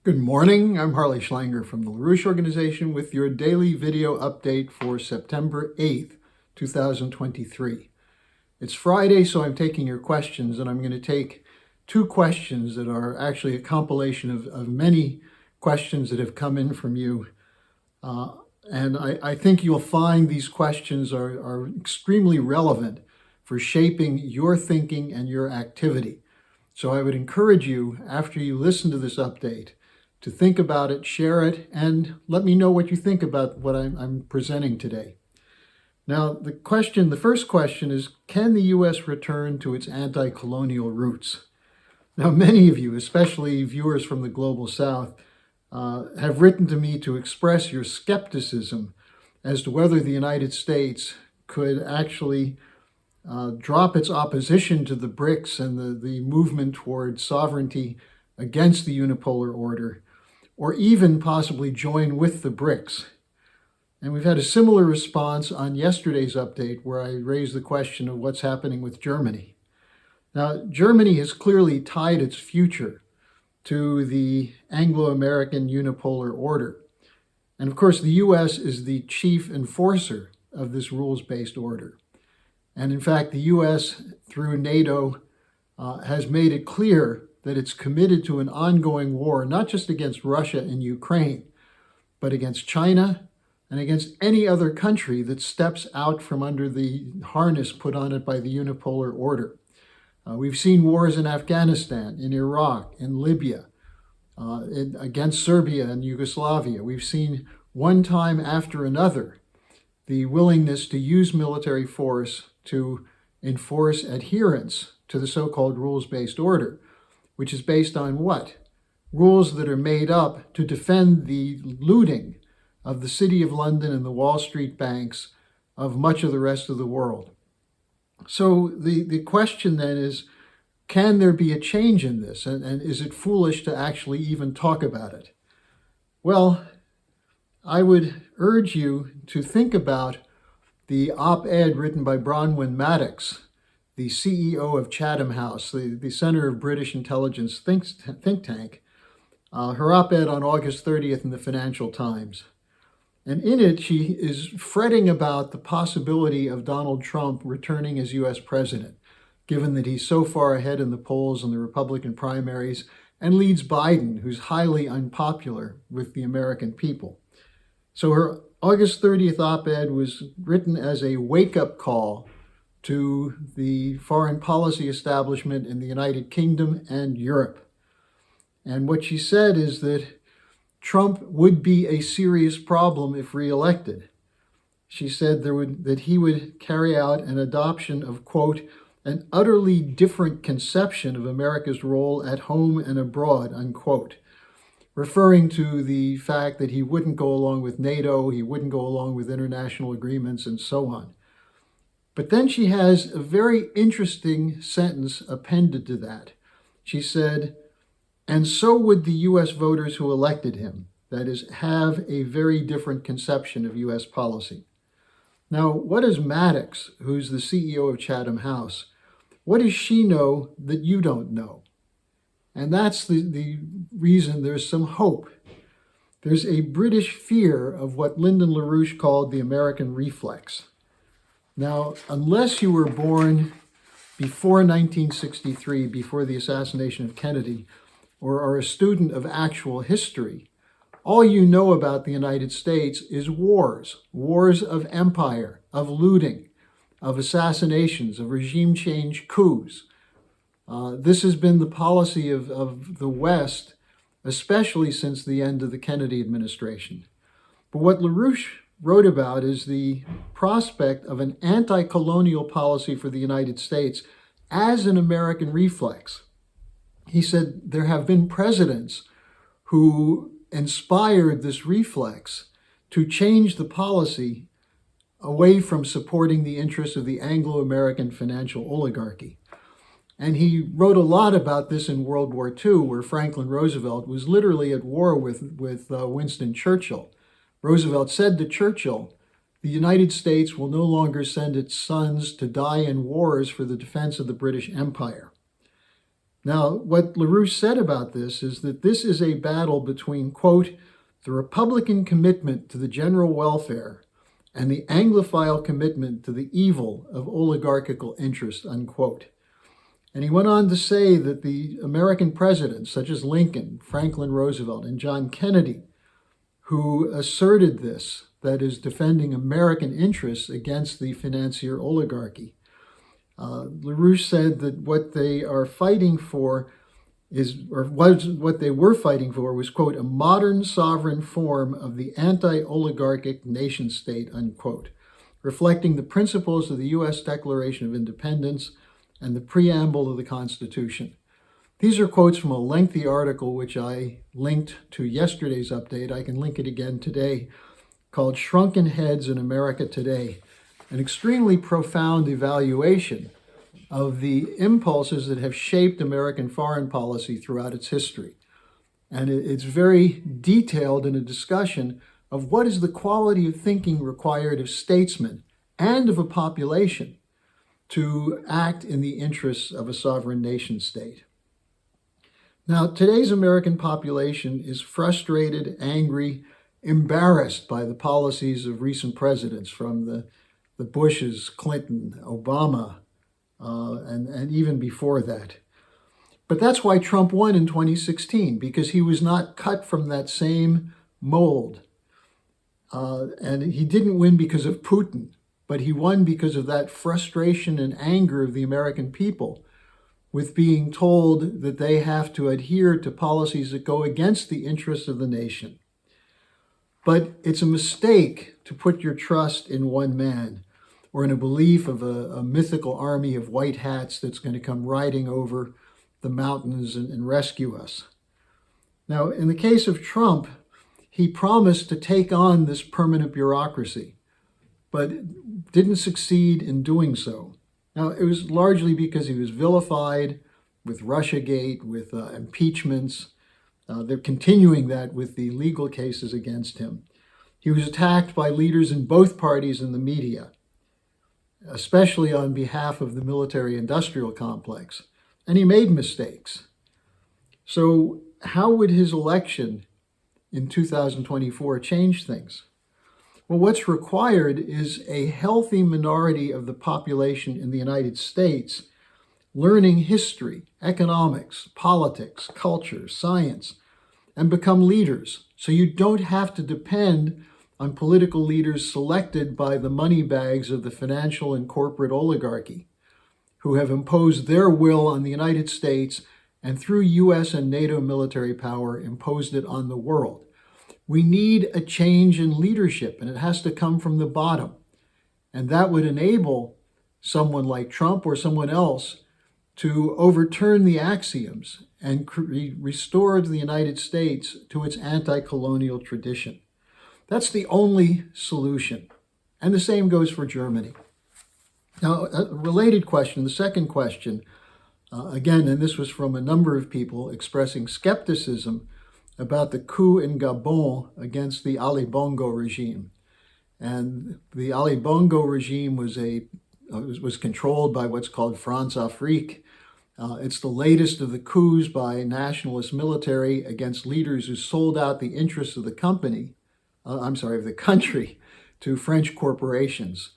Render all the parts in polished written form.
Good morning, I'm Harley Schlanger from the LaRouche Organization with your daily video update for September 8th, 2023. It's Friday, so I'm taking your questions, and I'm going to take two questions that are actually a compilation of many questions that have come in from you. And I think you'll find these questions are extremely relevant for shaping your thinking and your activity. So I would encourage you, after you listen to this update, to think about it, share it, and let me know what you think about what I'm presenting today. Now, the first question is, can the U.S. return to its anti-colonial roots? Now, many of you, especially viewers from the Global South, have written to me to express your skepticism as to whether the United States could actually drop its opposition to the BRICS and the movement toward sovereignty against the unipolar order, or even possibly join with the BRICS. And we've had a similar response on yesterday's update where I raised the question of what's happening with Germany. Now, Germany has clearly tied its future to the Anglo-American unipolar order. And of course, the US is the chief enforcer of this rules-based order. And in fact, the US, through NATO, has made it clear that it's committed to an ongoing war, not just against Russia and Ukraine, but against China and against any other country that steps out from under the harness put on it by the unipolar order. We've seen wars in Afghanistan, in Iraq, in Libya, against Serbia and Yugoslavia. We've seen one time after another the willingness to use military force to enforce adherence to the so-called rules-based order, which is based on what? Rules that are made up to defend the looting of the City of London and the Wall Street banks of much of the rest of the world. So the question then is, can there be a change in this? And is it foolish to actually even talk about it? Well, I would urge you to think about the op-ed written by Bronwyn Maddox, the CEO of Chatham House, the Center of British Intelligence think tank, her op-ed on August 30th in the Financial Times. And in it, she is fretting about the possibility of Donald Trump returning as U.S. president, given that he's so far ahead in the polls in the Republican primaries and leads Biden, who's highly unpopular with the American people. So her August 30th op-ed was written as a wake-up call to the foreign policy establishment in the United Kingdom and Europe. And what she said is that Trump would be a serious problem if reelected. She said that he would carry out an adoption of, quote, an utterly different conception of America's role at home and abroad, unquote, referring to the fact that he wouldn't go along with NATO, he wouldn't go along with international agreements, and so on. But then she has a very interesting sentence appended to that. She said, and so would the U.S. voters who elected him, that is, have a very different conception of U.S. policy. Now, what does Maddox, who's the CEO of Chatham House, what does she know that you don't know? And that's the reason there's some hope. There's a British fear of what Lyndon LaRouche called the American reflex. Now, unless you were born before 1963, before the assassination of Kennedy, or are a student of actual history, all you know about the United States is wars of empire, of looting, of assassinations, of regime change coups. This has been the policy of the West, especially since the end of the Kennedy administration. But what LaRouche wrote about is the prospect of an anti-colonial policy for the United States as an American reflex. He said there have been presidents who inspired this reflex to change the policy away from supporting the interests of the Anglo-American financial oligarchy. And he wrote a lot about this in World War II, where Franklin Roosevelt was literally at war with Winston Churchill. Roosevelt said to Churchill, the United States will no longer send its sons to die in wars for the defense of the British Empire. Now, what LaRouche said about this is that this is a battle between, quote, the Republican commitment to the general welfare and the Anglophile commitment to the evil of oligarchical interest, unquote. And he went on to say that the American presidents, such as Lincoln, Franklin Roosevelt, and John Kennedy, who asserted this, that is, defending American interests against the financier oligarchy. LaRouche said that what they are fighting for what they were fighting for was, quote, a modern sovereign form of the anti-oligarchic nation state, unquote, reflecting the principles of the U.S. Declaration of Independence and the preamble of the Constitution. These are quotes from a lengthy article which I linked to yesterday's update. I can link it again today, called Shrunken Heads in America Today, an extremely profound evaluation of the impulses that have shaped American foreign policy throughout its history. And it's very detailed in a discussion of what is the quality of thinking required of statesmen and of a population to act in the interests of a sovereign nation state. Now, today's American population is frustrated, angry, embarrassed by the policies of recent presidents, from the Bushes, Clinton, Obama, and even before that. But that's why Trump won in 2016, because he was not cut from that same mold. And he didn't win because of Putin, but he won because of that frustration and anger of the American people with being told that they have to adhere to policies that go against the interests of the nation. But it's a mistake to put your trust in one man or in a belief of a mythical army of white hats that's going to come riding over the mountains and rescue us. Now, in the case of Trump, he promised to take on this permanent bureaucracy, but didn't succeed in doing so. Now, it was largely because he was vilified with Russiagate, with impeachments. They're continuing that with the legal cases against him. He was attacked by leaders in both parties and the media, especially on behalf of the military-industrial complex. And he made mistakes. So how would his election in 2024 change things? Well, what's required is a healthy minority of the population in the United States learning history, economics, politics, culture, science, and become leaders. So you don't have to depend on political leaders selected by the money bags of the financial and corporate oligarchy, who have imposed their will on the United States and through US and NATO military power imposed it on the world. We need a change in leadership, and it has to come from the bottom. And that would enable someone like Trump or someone else to overturn the axioms and restore the United States to its anti-colonial tradition. That's the only solution. And the same goes for Germany. Now, a related question, the second question, again, and this was from a number of people expressing skepticism about the coup in Gabon against the Ali Bongo regime. And the Ali Bongo regime was controlled by what's called France Afrique. It's the latest of the coups by nationalist military against leaders who sold out the interests of the country to French corporations.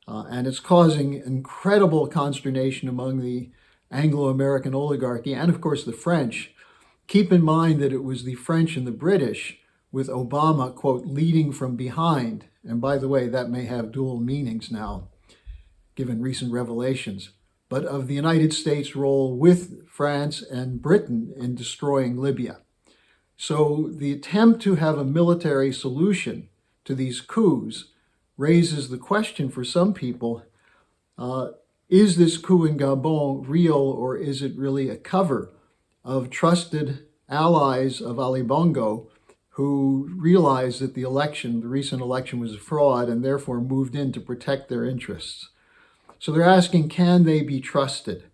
And it's causing incredible consternation among the Anglo-American oligarchy and, of course, the French. Keep in mind that it was the French and the British, with Obama, quote, leading from behind. And by the way, that may have dual meanings now, given recent revelations, but of the United States' role with France and Britain in destroying Libya. So the attempt to have a military solution to these coups raises the question for some people, is this coup in Gabon real, or is it really a cover of trusted allies of Ali Bongo who realized that the recent election was a fraud and therefore moved in to protect their interests? So they're asking, can they be trusted,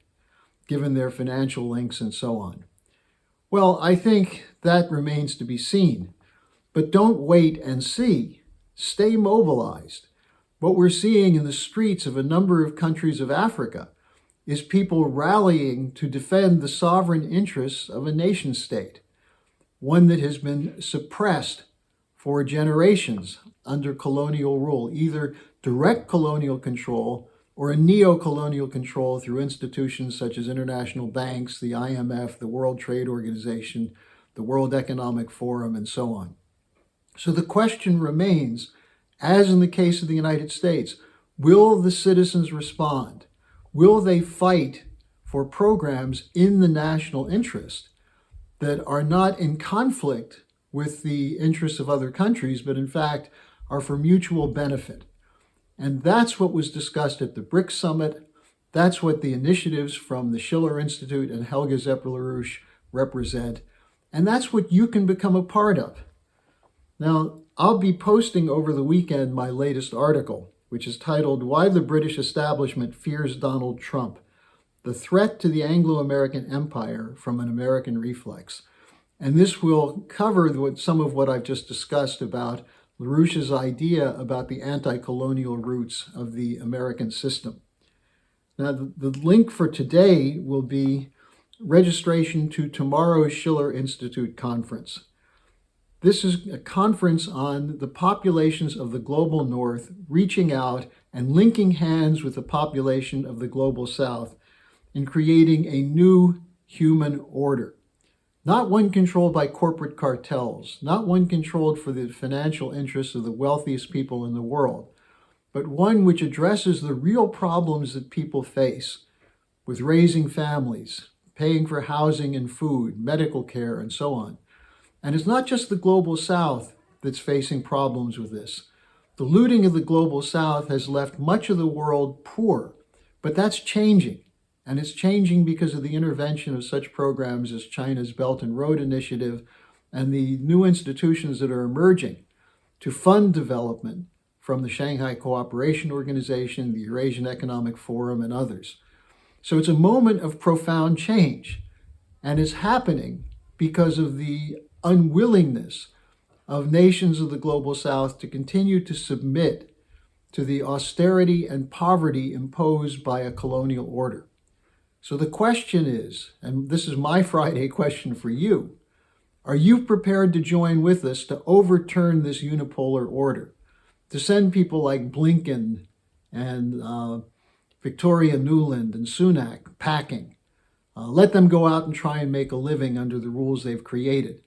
given their financial links and so on? Well, I think that remains to be seen. But don't wait and see. Stay mobilized. What we're seeing in the streets of a number of countries of Africa is people rallying to defend the sovereign interests of a nation state, one that has been suppressed for generations under colonial rule, either direct colonial control or a neo-colonial control through institutions such as international banks, the IMF, the World Trade Organization, the World Economic Forum, and so on. So the question remains, as in the case of the United States, will the citizens respond? Will they fight for programs in the national interest that are not in conflict with the interests of other countries, but in fact are for mutual benefit? And that's what was discussed at the BRICS Summit. That's what the initiatives from the Schiller Institute and Helga LaRouche represent. And that's what you can become a part of. Now, I'll be posting over the weekend my latest article, which is titled, "Why the British Establishment Fears Donald Trump, the Threat to the Anglo-American Empire from an American Reflex." And this will cover some of what I've just discussed about LaRouche's idea about the anti-colonial roots of the American system. Now, the link for today will be registration to tomorrow's Schiller Institute conference. This is a conference on the populations of the global north reaching out and linking hands with the population of the global south in creating a new human order. Not one controlled by corporate cartels, not one controlled for the financial interests of the wealthiest people in the world, but one which addresses the real problems that people face with raising families, paying for housing and food, medical care, and so on. And it's not just the global south that's facing problems with this. The looting of the global south has left much of the world poor, but that's changing. And it's changing because of the intervention of such programs as China's Belt and Road Initiative and the new institutions that are emerging to fund development from the Shanghai Cooperation Organization, the Eurasian Economic Forum, and others. So it's a moment of profound change, and it's happening because of the unwillingness of nations of the global south to continue to submit to the austerity and poverty imposed by a colonial order. So the question is, and this is my Friday question for you, are you prepared to join with us to overturn this unipolar order, to send people like Blinken and Victoria Nuland and Sunak packing, let them go out and try and make a living under the rules they've created,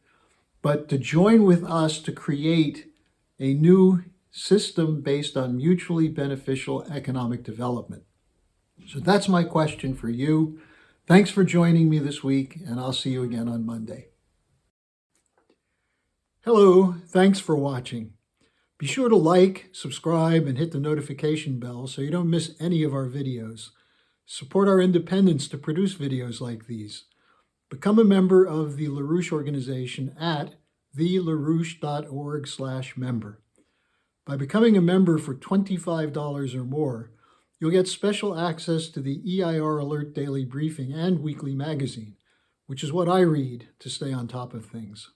but to join with us to create a new system based on mutually beneficial economic development? So that's my question for you. Thanks for joining me this week, and I'll see you again on Monday. Hello, thanks for watching. Be sure to like, subscribe, and hit the notification bell so you don't miss any of our videos. Support our independence to produce videos like these. Become a member of the LaRouche organization at thelarouche.org/member. By becoming a member for $25 or more, you'll get special access to the EIR Alert Daily Briefing and Weekly Magazine, which is what I read to stay on top of things.